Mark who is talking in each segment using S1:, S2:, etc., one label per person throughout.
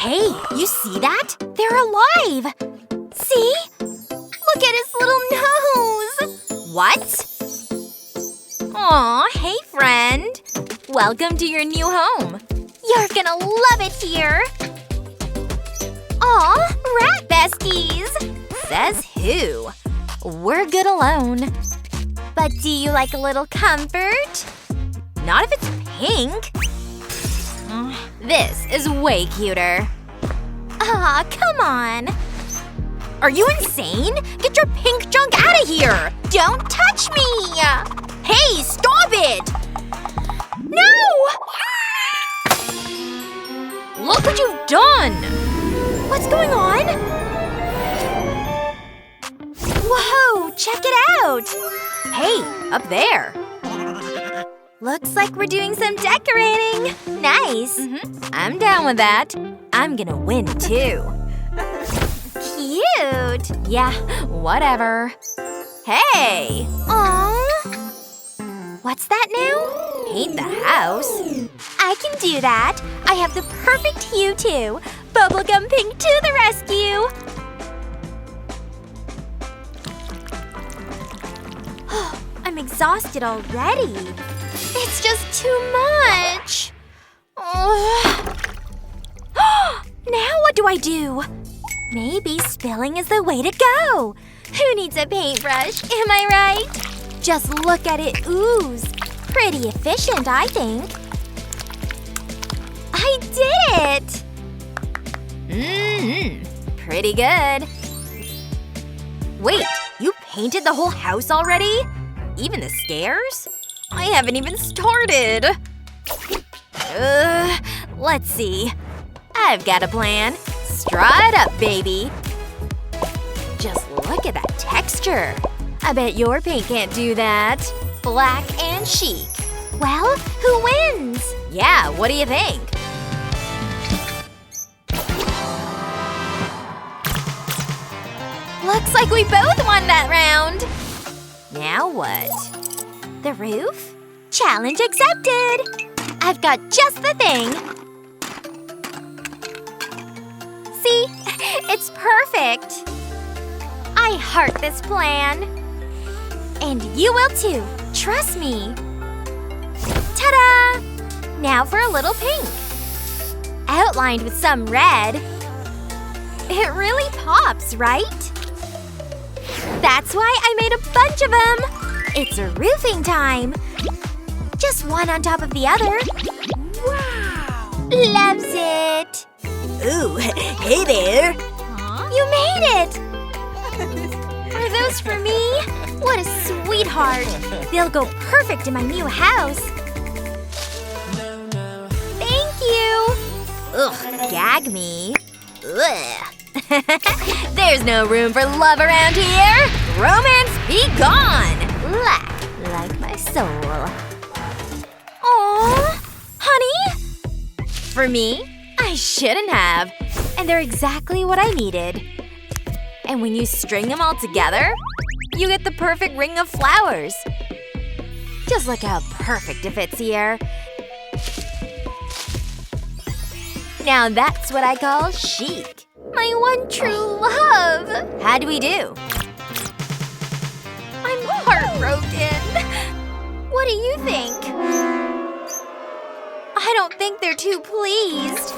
S1: Hey, you see that? They're alive! See? Look at his little nose! What? Aw, hey friend. Welcome to your new home. You're gonna love it here. Aw, rat besties. Says who? We're good alone. But do you like a little comfort? Not if it's pink. This is way cuter. Aw, come on. Are you insane? Get your pink junk out of here! Don't touch me! Hey, stop it! No! Look what you've done! What's going on? Whoa, check it out! Hey, up there. Looks like we're doing some decorating. Nice. I'm down with that. I'm gonna win too. Cute. Yeah, whatever. Hey! Aww. What's that now? Paint the house? I can do that. I have the perfect hue too. Bubblegum pink to the rescue. I'm exhausted already. It's just too much. Now what do I do? Maybe spilling is the way to go. Who needs a paintbrush, am I right? Just look at it ooze. Pretty efficient, I think. I did it! Pretty good. Wait, you painted the whole house already? Even the stairs? I haven't even started. Let's see. I've got a plan. Strut up, baby. Just look at that texture. I bet your paint can't do that. Black and chic. Well, who wins? Yeah, what do you think? Looks like we both won that round. Now what? The roof? Challenge accepted! I've got just the thing. See? It's perfect. I heart this plan. And you will too. Trust me. Ta-da! Now for a little pink. Outlined with some red. It really pops, right? That's why I made a bunch of them! It's roofing time! Just one on top of the other. Wow! Loves it! Ooh, hey there! You made it! Are those for me? What a sweetheart! They'll go perfect in my new house. Thank you! Ugh, gag me. Ugh. There's no room for love around here! Romance be gone! Like my soul. Aww! Honey? For me? I shouldn't have. And they're exactly what I needed. And when you string them all together, you get the perfect ring of flowers. Just look how perfect it fits here. Now that's what I call chic. My one true love! How do we do? I'm heartbroken. What do you think? I don't think they're too pleased.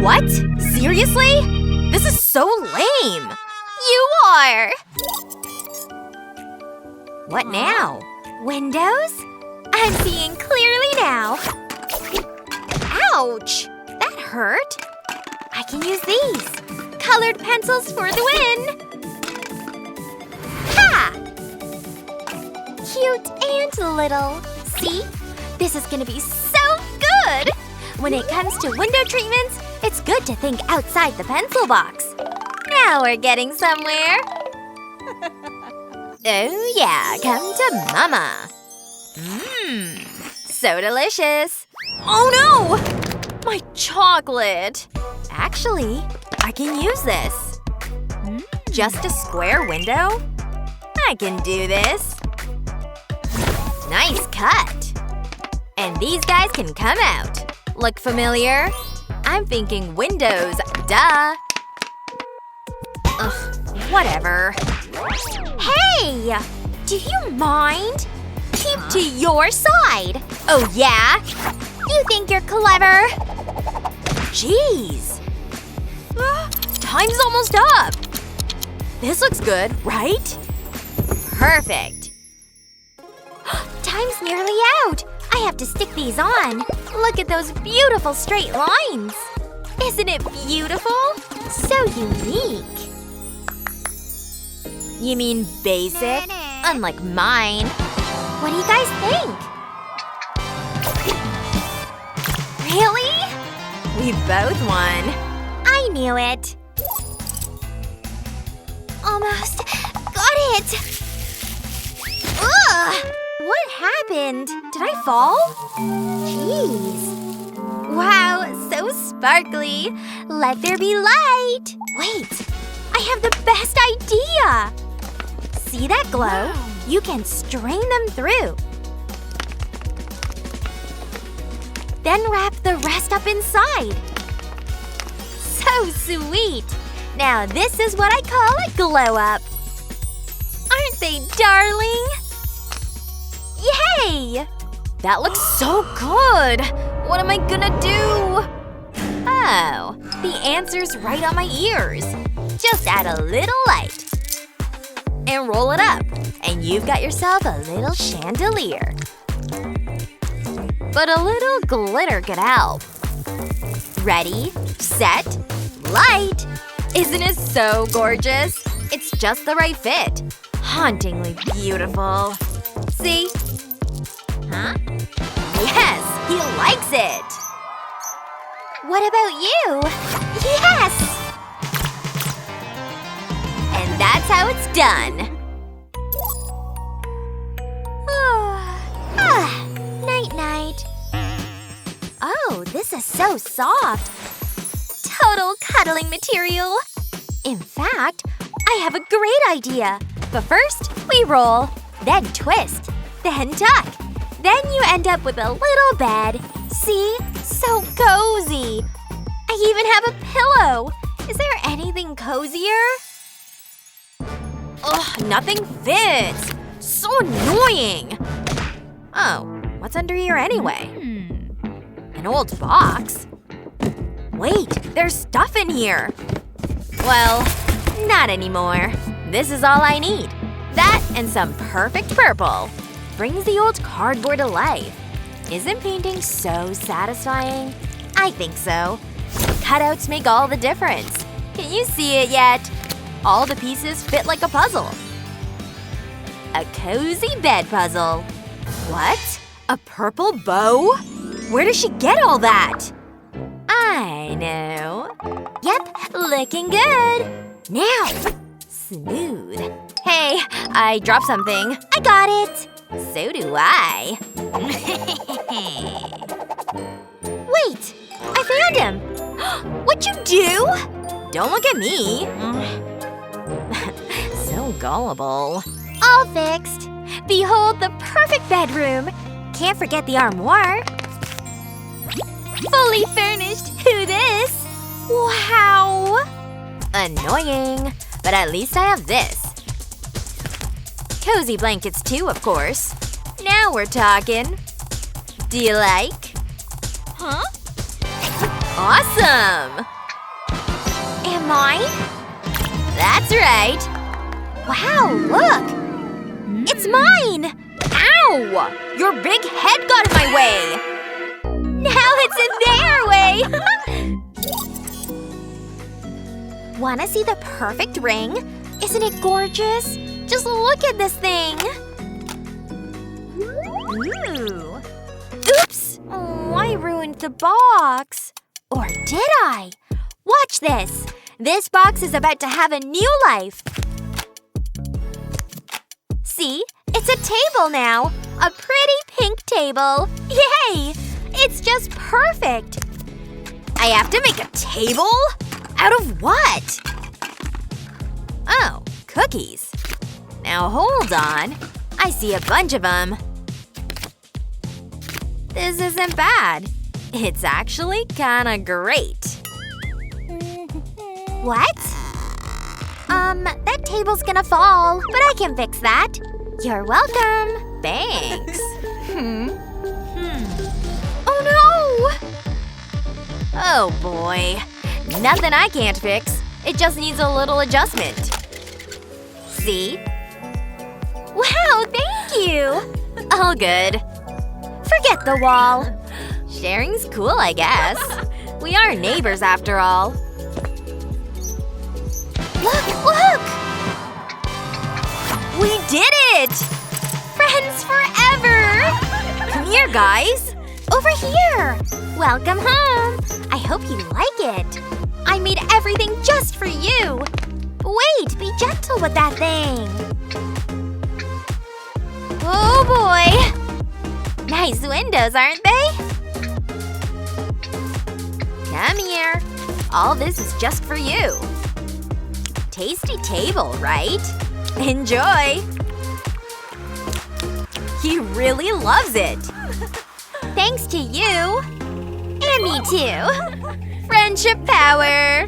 S1: What? Seriously? This is so lame! You are! What now? Windows? I'm seeing clearly now. Ouch! That hurt. I can use these. Colored pencils for the win! Ha! Cute and little. See? This is gonna be so good! When it comes to window treatments, it's good to think outside the pencil box. Now we're getting somewhere. Oh yeah, come to mama. So delicious. Oh no! My chocolate! Actually, I can use this. Just a square window? I can do this. Nice cut. And these guys can come out. Look familiar? I'm thinking windows, duh. Ugh, whatever. Hey! Do you mind? Keep to your side. Oh yeah? You think you're clever? Jeez. Time's almost up. This looks good, right? Perfect. Time's nearly out. I have to stick these on. Look at those beautiful straight lines. Isn't it beautiful? So unique. You mean basic? Unlike mine. What do you guys think? Really? We both won. I knew it. Almost. Got it! Ugh! What happened? Did I fall? Jeez. Wow, so sparkly. Let there be light. Wait, I have the best idea. See that glow? Wow. You can string them through. Then wrap the rest up inside. So sweet. Now this is what I call a glow up. Aren't they darling? Yay! That looks so good! What am I gonna do? Oh, the answer's right on my ears. Just add a little light. And roll it up. And you've got yourself a little chandelier. But a little glitter could help. Ready, set, light! Isn't it so gorgeous? It's just the right fit. Hauntingly beautiful. See? Huh? Yes! He likes it! What about you? Yes! And that's how it's done. Night-night. Oh, this is so soft. Total cuddling material. In fact, I have a great idea. But first, we roll, then twist, then tuck. Then you end up with a little bed. See? So cozy. I even have a pillow. Is there anything cozier? Ugh, nothing fits. So annoying. Oh, what's under here anyway? An old box. Wait, there's stuff in here. Well, not anymore. This is all I need. That and some perfect purple. Brings the old cardboard to life. Isn't painting so satisfying? I think so. Cutouts make all the difference. Can you see it yet? All the pieces fit like a puzzle. A cozy bed puzzle. What? A purple bow? Where does she get all that? I know. Yep, looking good. Now. Smooth. Hey, I dropped something. I got it. So do I. Wait, I found him. What'd you do? Don't look at me. So gullible. All fixed. Behold the perfect bedroom. Can't forget the armoire. Fully furnished. Who this? Wow. Annoying. But at least I have this. Cozy blankets too, of course. Now we're talking. Do you like? Huh? Awesome! Am I? That's right. Wow, look! It's mine! Ow! Your big head got in my way! Now it's in their way! Wanna see the perfect ring? Isn't it gorgeous? Just look at this thing! Ooh. Oops! Oh, I ruined the box. Or did I? Watch this! This box is about to have a new life. See? It's a table now. A pretty pink table. Yay! It's just perfect. I have to make a table? Out of what? Oh, cookies. Now hold on. I see a bunch of them. This isn't bad. It's actually kinda great. What? That table's gonna fall, but I can fix that. You're welcome. Thanks. Oh no! Oh boy. Nothing I can't fix. It just needs a little adjustment. See? Wow, thank you! All good. Forget the wall. Sharing's cool, I guess. We are neighbors after all. Look! We did it! Friends forever! Come here, guys. Over here. Welcome home. I hope you like it. I made everything just for you. Wait, be gentle with that thing. Oh boy. Nice windows, aren't they? Come here. All this is just for you. Tasty table, right? Enjoy. He really loves it. Thanks to you. And me too. Friendship power.